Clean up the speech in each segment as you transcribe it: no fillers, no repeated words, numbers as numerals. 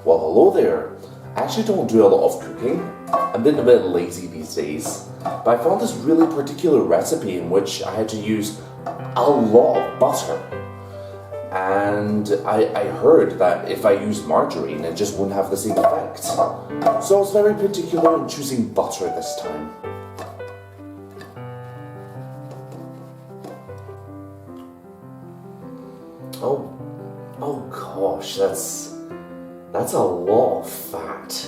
Well, hello there. I actually don't do a lot of cooking. I'm been a bit lazy these days. But I found this really particular recipe in which I had to use a lot of butter. And I heard that if I used margarine, it just wouldn't have the same effect. So I was very particular in choosing butter this time. Oh gosh, that's a lot of fat.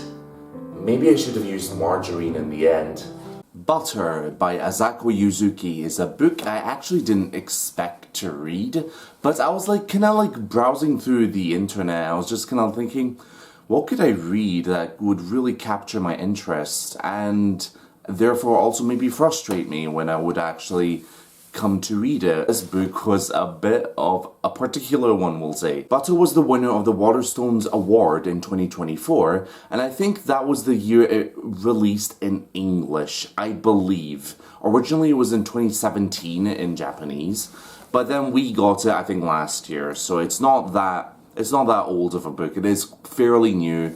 Maybe I should have used margarine in the end. Butter by Asako Yuzuki is a book I actually didn't expect to read, but I was kinda browsing through the internet. I was just kinda thinking, what could I read that would really capture my interest and therefore also maybe frustrate me when I would actually come to read it. This book was a bit of a particular one, we'll say. Butter was the winner of the Waterstones Award in 2024, and I think that was the year it released in English, I believe. Originally it was in 2017 in Japanese, but then we got it, I think, last year, so it's not that old of a book. It is fairly new,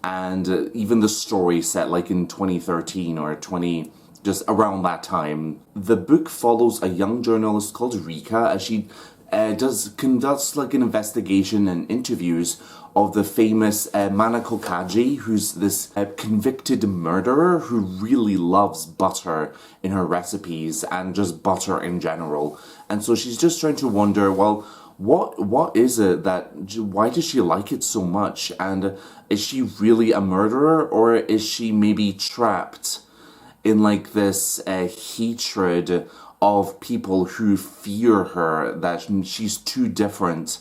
and even the story set in 2013 or just around that time. The book follows a young journalist called Rika as she conducts an investigation and interviews of the famous Manako Kaji, who's this convicted murderer who really loves butter in her recipes and just butter in general. And so she's just trying to wonder, well, what is it why does she like it so much? And is she really a murderer, or is she maybe trapped in this hatred of people who fear her, that she's too different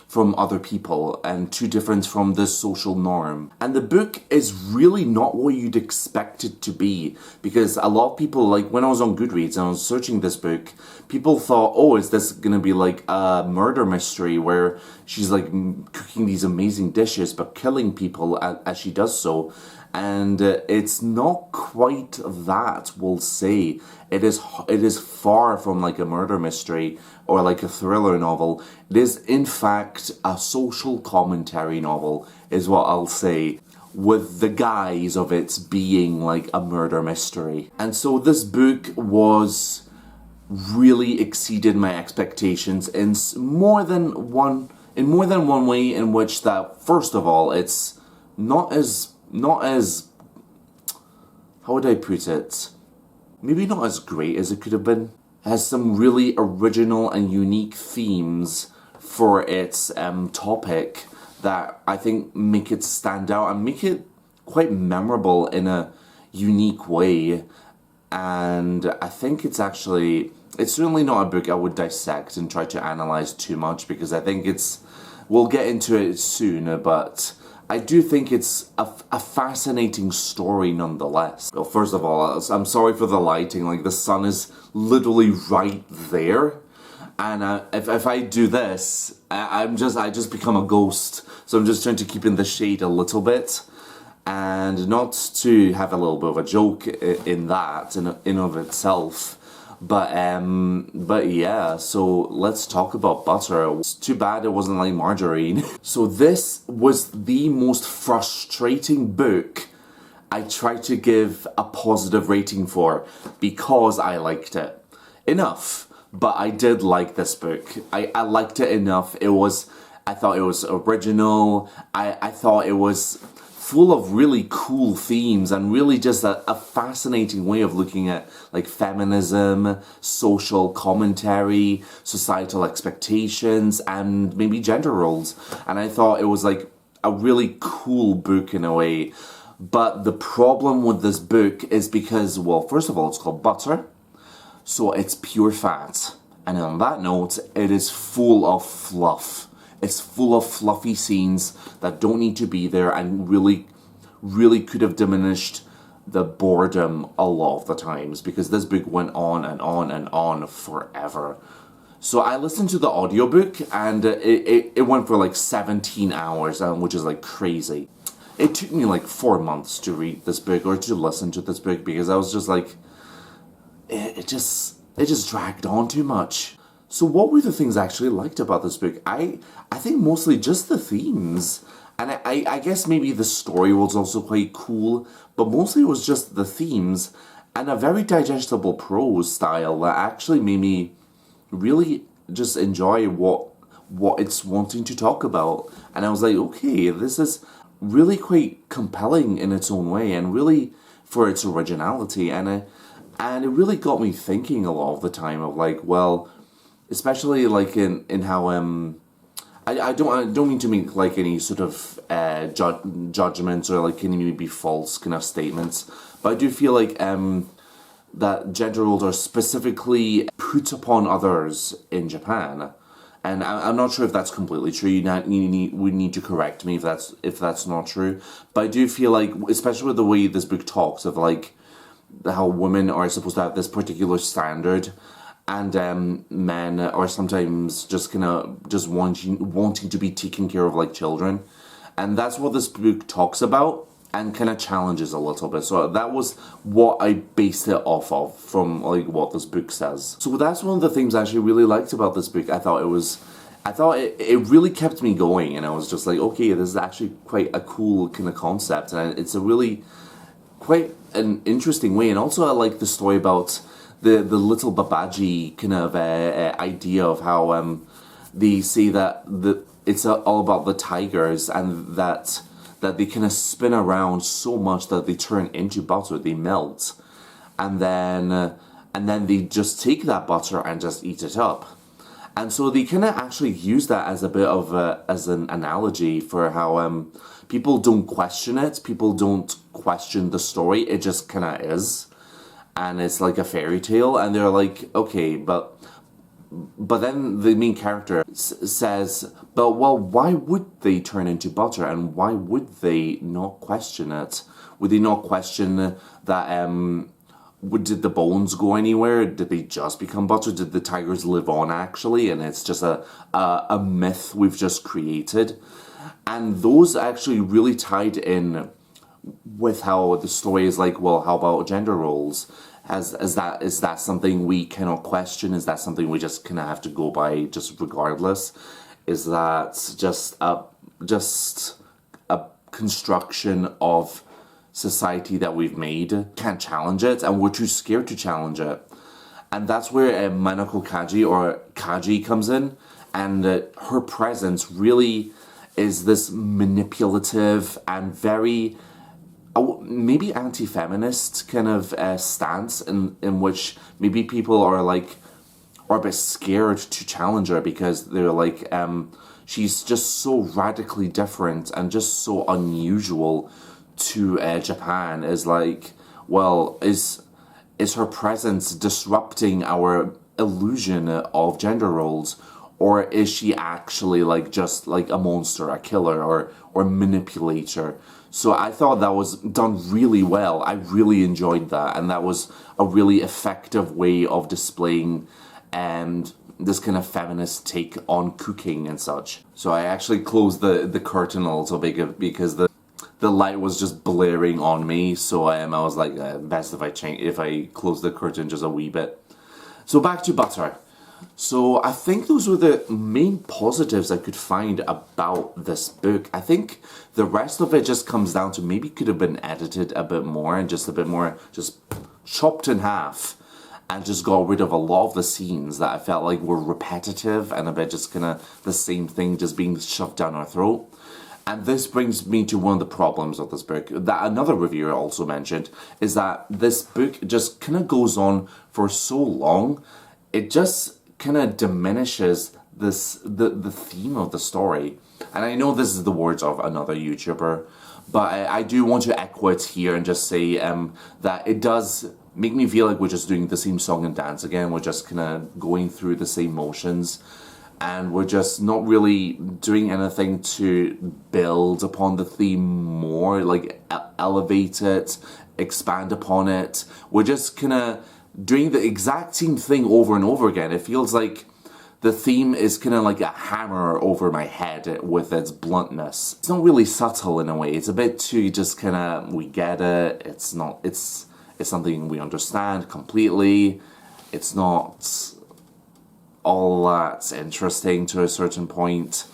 from other people and too different from this social norm. And the book is really not what you'd expect it to be, because a lot of people, when I was on Goodreads and I was searching this book, people thought, oh, is this gonna be a murder mystery where she's cooking these amazing dishes but killing people as she does so. And it's not quite that, we'll say. It is far from a murder mystery or a thriller novel. It is, in fact, a social commentary novel, is what I'll say, with the guise of it being a murder mystery. And so this book really exceeded my expectations in more than one way, in which that, first of all, it's not as, how would I put it? Maybe not as great as it could have been. It has some really original and unique themes for its topic that I think make it stand out and make it quite memorable in a unique way. And I think it's certainly not a book I would dissect and try to analyze too much, because I think we'll get into it soon, but I do think it's a fascinating story nonetheless. Well, first of all, I'm sorry for the lighting. The sun is literally right there, and if I do this, I just become a ghost. So I'm just trying to keep in the shade a little bit, and not to have a little bit of a joke in that in of itself. But yeah, so let's talk about butter. It's too bad it wasn't like margarine. So this was the most frustrating book I tried to give a positive rating for, because I liked it enough. But I did like this book. I liked it enough. I thought it was original. I thought it was full of really cool themes and really just a fascinating way of looking at feminism, social commentary, societal expectations, and maybe gender roles. And I thought it was a really cool book in a way. But the problem with this book is because, well, first of all, it's called Butter, so it's pure fat. And on that note, it is full of fluff. It's full of fluffy scenes that don't need to be there and really could have diminished the boredom a lot of the times, because this book went on and on and on forever. So I listened to the audiobook, and it went for 17 hours, which is crazy. It took me 4 months to read this book or to listen to this book, because I was just it just dragged on too much. So what were the things I actually liked about this book? I think mostly just the themes. And I guess maybe the story was also quite cool, but mostly it was just the themes and a very digestible prose style that actually made me really just enjoy what it's wanting to talk about. And I was like, okay, this is really quite compelling in its own way, and really for its originality. And it really got me thinking a lot of the time of like, well, especially like in how I don't mean to make like any sort of judgments or like any maybe false kind of statements, but I do feel like that gender roles are specifically put upon others in Japan. And I'm not sure if that's completely true. We need to correct me if that's not true. But I do feel like, especially with the way this book talks of like how women are supposed to have this particular standard, and men are sometimes just just wanting to be taken care of like children, and that's what this book talks about and kind of challenges a little bit. So that was what I based it off of, from like what this book says. So that's one of the things I actually really liked about this book. I thought it really kept me going, and I was just like, okay, this is actually quite a cool kind of concept, and it's a really quite an interesting way. And also I like the story about the little Babaji kind of idea of how they say that it's all about the tigers, and that they kind of spin around so much that they turn into butter, they melt, and then they just take that butter and just eat it up. And so they kind of actually use that as a bit of as an analogy for how people don't question it, people don't question the story, it just kind of is, and it's like a fairy tale, and they're like, okay, but then the main character says, but well, why would they turn into butter, and why would they not question it? Would they not question that, did the bones go anywhere? Did they just become butter? Did the tigers live on actually, and it's just a myth we've just created? And those actually really tied in with how the story is like, well, how about gender roles? Is that something we cannot question? Is that something we just kind of have to go by just regardless? Is that just a construction of society that we've made? Can't challenge it, and we're too scared to challenge it. And that's where Manako Kaji, or Kaji, comes in, and her presence really is this manipulative and very maybe anti-feminist kind of stance in which maybe people are a bit scared to challenge her, because they're like, she's just so radically different and just so unusual to Japan. Is like, well, is her presence disrupting our illusion of gender roles, or is she actually like just like a monster, a killer, or manipulator? So I thought that was done really well. I really enjoyed that, and that was a really effective way of displaying this kind of feminist take on cooking and such. So I actually closed the curtain a little bit because the light was just blaring on me. So I was like, best if I close the curtain just a wee bit. So back to butter. So I think those were the main positives I could find about this book. I think the rest of it just comes down to maybe could have been edited a bit more, and just a bit more just chopped in half, and just got rid of a lot of the scenes that I felt like were repetitive and a bit just kind of the same thing just being shoved down our throat. And this brings me to one of the problems of this book that another reviewer also mentioned, is that this book just kind of goes on for so long. It just kind of diminishes the theme of the story. And I know this is the words of another YouTuber, but I do want to echo it here and just say that it does make me feel like we're just doing the same song and dance again. We're just kind of going through the same motions, and we're just not really doing anything to build upon the theme more, like elevate it, expand upon it. We're just kind of doing the exact same thing over and over again. It feels like the theme is kind of like a hammer over my head with its bluntness. It's not really subtle in a way. It's a bit too just kind of, we get it. It's something we understand completely. It's not all that interesting to a certain point.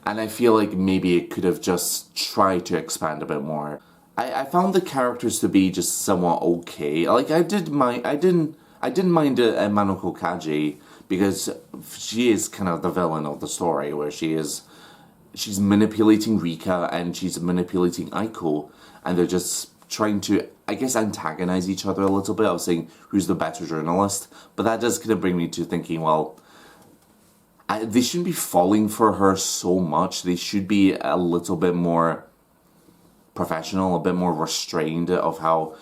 And I feel like maybe it could have just tried to expand a bit more. I found the characters to be just somewhat okay. Like I didn't mind Manoko Kaji, because she is kind of the villain of the story, where she's manipulating Rika and she's manipulating Aiko, and they're just trying to, I guess, antagonize each other a little bit. I was saying who's the better journalist, but that does kind of bring me to thinking, well, they shouldn't be falling for her so much. They should be a little bit more professional, a bit more restrained of how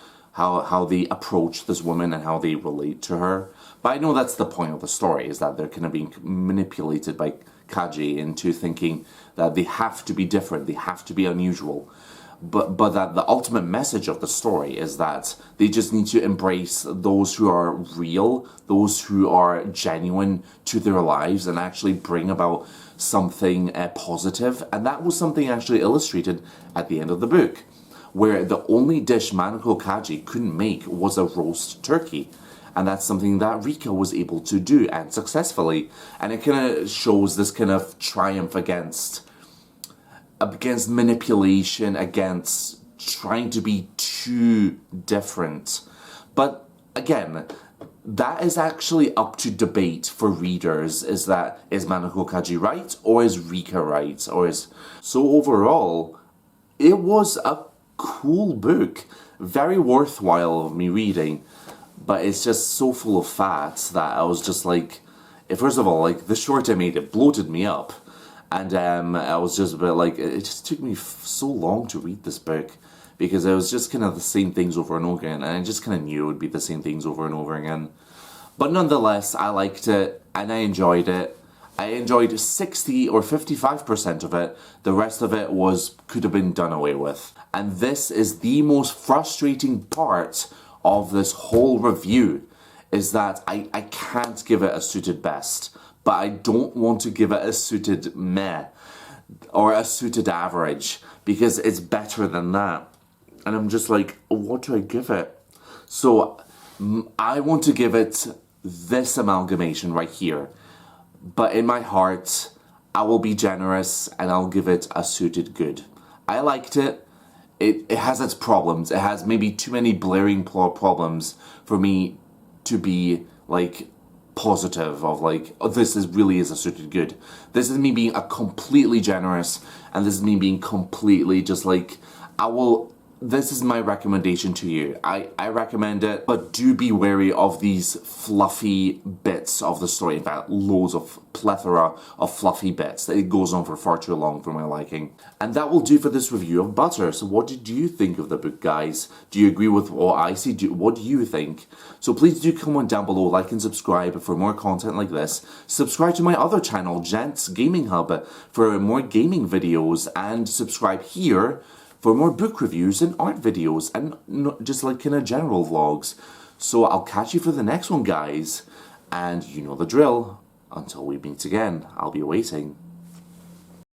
they approach this woman and how they relate to her. But I know that's the point of the story, is that they're kind of being manipulated by Kaji into thinking that they have to be different, they have to be unusual. But that the ultimate message of the story is that they just need to embrace those who are real, those who are genuine to their lives, and actually bring about something positive. And that was something actually illustrated at the end of the book, where the only dish Manoko Kaji couldn't make was a roast turkey. And that's something that Rika was able to do, and successfully. And it kind of shows this kind of triumph against manipulation, against trying to be too different. But again, that is actually up to debate for readers. Is Manoko Kaji right, or is Rika right? So overall, it was a cool book, very worthwhile of me reading, but it's just so full of fat that I was just like, first of all, like, the short I made, it bloated me up. And I was just a bit like, it just took me so long to read this book, because it was just kind of the same things over and over again, and I just kind of knew it would be the same things over and over again. But nonetheless, I liked it, and I enjoyed it. I enjoyed 60 or 55% of it. The rest of it could have been done away with. And this is the most frustrating part of this whole review, is that I can't give it a suited best. But I don't want to give it a suited meh or a suited average, because it's better than that. And I'm just like, what do I give it? So I want to give it this amalgamation right here. But in my heart, I will be generous and I'll give it a suited good. I liked it. It has its problems. It has maybe too many blaring problems for me to be like positive of like, oh, this really is a suited good. This is me being a completely generous, and this is me being completely just like, this is my recommendation to you. I recommend it, but do be wary of these fluffy bits of the story. In fact, plethora of fluffy bits. It goes on for far too long for my liking. And that will do for this review of Butter. So what did you think of the book, guys? Do you agree with what I see? What do you think? So please do comment down below, like and subscribe for more content like this. Subscribe to my other channel, Gents Gaming Hub, for more gaming videos, and subscribe here for more book reviews and art videos, and just like kind of general vlogs. So I'll catch you for the next one, guys. And you know the drill. Until we meet again, I'll be waiting.